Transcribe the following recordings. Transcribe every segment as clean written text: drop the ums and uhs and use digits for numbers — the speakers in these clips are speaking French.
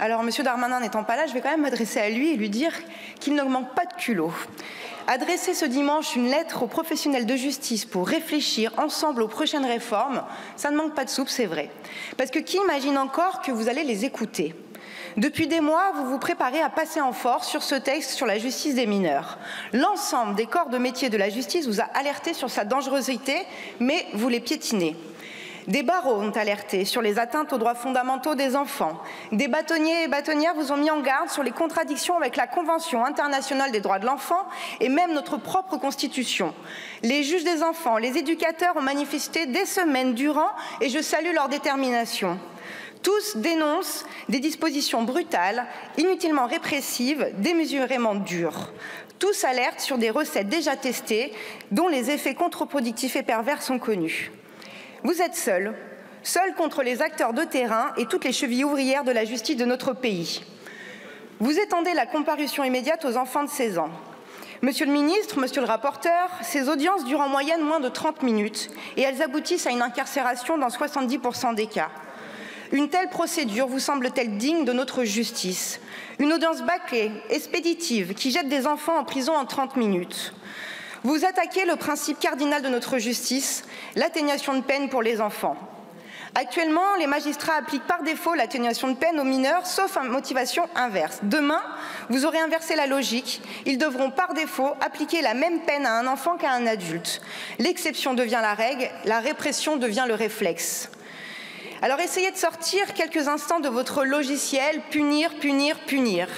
Alors, M. Darmanin n'étant pas là, je vais quand même m'adresser à lui et lui dire qu'il ne manque pas de culot. Adresser ce dimanche une lettre aux professionnels de justice pour réfléchir ensemble aux prochaines réformes, ça ne manque pas de soupe, c'est vrai. Parce que qui imagine encore que vous allez les écouter ? Depuis des mois, vous vous préparez à passer en force sur ce texte sur la justice des mineurs. L'ensemble des corps de métier de la justice vous a alerté sur sa dangerosité, mais vous les piétinez. Des barreaux ont alerté sur les atteintes aux droits fondamentaux des enfants. Des bâtonniers et bâtonnières vous ont mis en garde sur les contradictions avec la Convention internationale des droits de l'enfant et même notre propre Constitution. Les juges des enfants, les éducateurs ont manifesté des semaines durant et je salue leur détermination. Tous dénoncent des dispositions brutales, inutilement répressives, démesurément dures. Tous alertent sur des recettes déjà testées, dont les effets contre-productifs et pervers sont connus. Vous êtes seul contre les acteurs de terrain et toutes les chevilles ouvrières de la justice de notre pays. Vous étendez la comparution immédiate aux enfants de 16 ans. Monsieur le ministre, monsieur le rapporteur, ces audiences durent en moyenne moins de 30 minutes et elles aboutissent à une incarcération dans 70% des cas. Une telle procédure vous semble-t-elle digne de notre justice? Une audience bâclée, expéditive, qui jette des enfants en prison en 30 minutes. Vous attaquez le principe cardinal de notre justice, l'atténuation de peine pour les enfants. Actuellement, les magistrats appliquent par défaut l'atténuation de peine aux mineurs, sauf à motivation inverse. Demain, vous aurez inversé la logique. Ils devront par défaut appliquer la même peine à un enfant qu'à un adulte. L'exception devient la règle, la répression devient le réflexe. Alors essayez de sortir quelques instants de votre logiciel « punir, punir, punir ».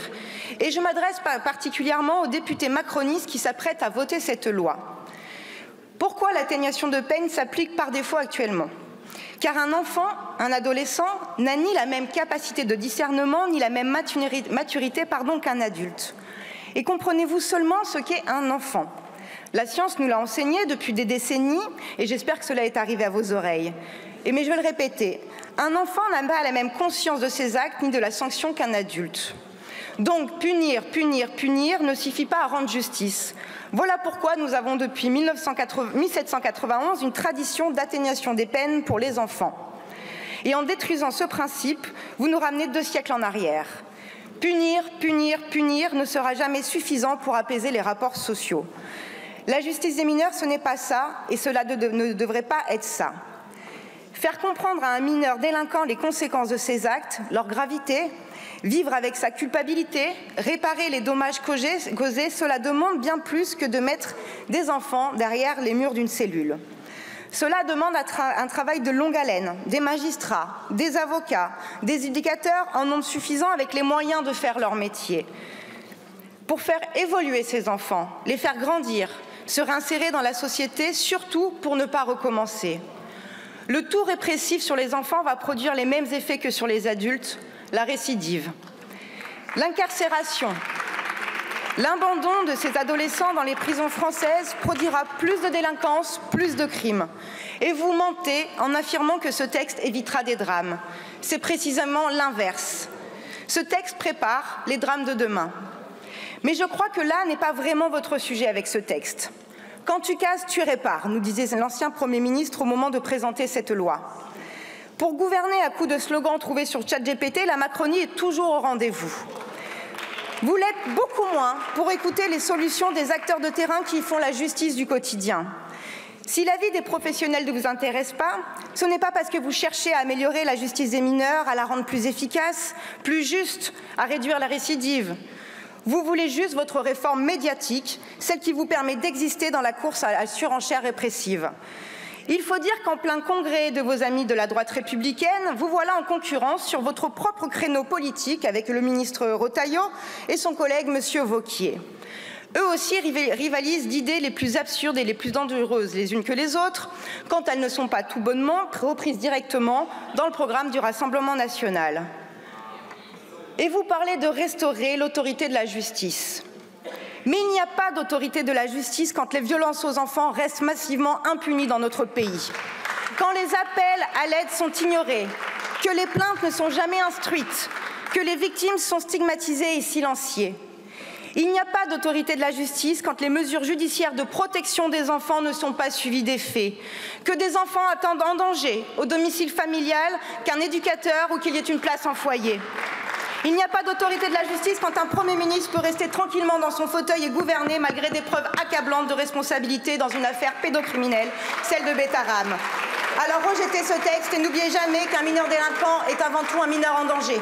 Et je m'adresse particulièrement aux députés macronistes qui s'apprêtent à voter cette loi. Pourquoi l'atténuation de peine s'applique par défaut actuellement? Car un enfant, un adolescent, n'a ni la même capacité de discernement, ni la même maturité qu'un adulte. Et comprenez-vous seulement ce qu'est un enfant? La science nous l'a enseigné depuis des décennies, et j'espère que cela est arrivé à vos oreilles. Mais je vais le répéter, un enfant n'a pas la même conscience de ses actes ni de la sanction qu'un adulte. Donc punir, punir, punir ne suffit pas à rendre justice. Voilà pourquoi nous avons depuis 1791 une tradition d'atténuation des peines pour les enfants. Et en détruisant ce principe, vous nous ramenez 2 siècles en arrière. Punir, punir, punir ne sera jamais suffisant pour apaiser les rapports sociaux. La justice des mineurs, ce n'est pas ça, et cela ne devrait pas être ça. Faire comprendre à un mineur délinquant les conséquences de ses actes, leur gravité, vivre avec sa culpabilité, réparer les dommages causés, cela demande bien plus que de mettre des enfants derrière les murs d'une cellule. Cela demande un travail de longue haleine, des magistrats, des avocats, des éducateurs en nombre suffisant avec les moyens de faire leur métier. Pour faire évoluer ces enfants, les faire grandir, se réinsérer dans la société, surtout pour ne pas recommencer. Le tout répressif sur les enfants va produire les mêmes effets que sur les adultes, la récidive. L'incarcération, l'abandon de ces adolescents dans les prisons françaises produira plus de délinquance, plus de crimes. Et vous mentez en affirmant que ce texte évitera des drames. C'est précisément l'inverse. Ce texte prépare les drames de demain. Mais je crois que là n'est pas vraiment votre sujet avec ce texte. Quand tu casses, tu répares, nous disait l'ancien Premier ministre au moment de présenter cette loi. Pour gouverner à coups de slogans trouvés sur ChatGPT, la Macronie est toujours au rendez-vous. Vous l'êtes beaucoup moins pour écouter les solutions des acteurs de terrain qui font la justice du quotidien. Si l'avis des professionnels ne vous intéresse pas, ce n'est pas parce que vous cherchez à améliorer la justice des mineurs, à la rendre plus efficace, plus juste, à réduire la récidive. Vous voulez juste votre réforme médiatique, celle qui vous permet d'exister dans la course à la surenchère répressive. Il faut dire qu'en plein congrès de vos amis de la droite républicaine, vous voilà en concurrence sur votre propre créneau politique avec le ministre Retailleau et son collègue M. Wauquiez. Eux aussi rivalisent d'idées les plus absurdes et les plus dangereuses les unes que les autres, quand elles ne sont pas tout bonnement reprises directement dans le programme du Rassemblement national. Et vous parlez de restaurer l'autorité de la justice. Mais il n'y a pas d'autorité de la justice quand les violences aux enfants restent massivement impunies dans notre pays, quand les appels à l'aide sont ignorés, que les plaintes ne sont jamais instruites, que les victimes sont stigmatisées et silenciées. Il n'y a pas d'autorité de la justice quand les mesures judiciaires de protection des enfants ne sont pas suivies d'effet, que des enfants attendent en danger au domicile familial qu'un éducateur ou qu'il y ait une place en foyer. Il n'y a pas d'autorité de la justice quand un Premier ministre peut rester tranquillement dans son fauteuil et gouverner malgré des preuves accablantes de responsabilité dans une affaire pédocriminelle, celle de Betaram. Alors rejetez ce texte et n'oubliez jamais qu'un mineur délinquant est avant tout un mineur en danger.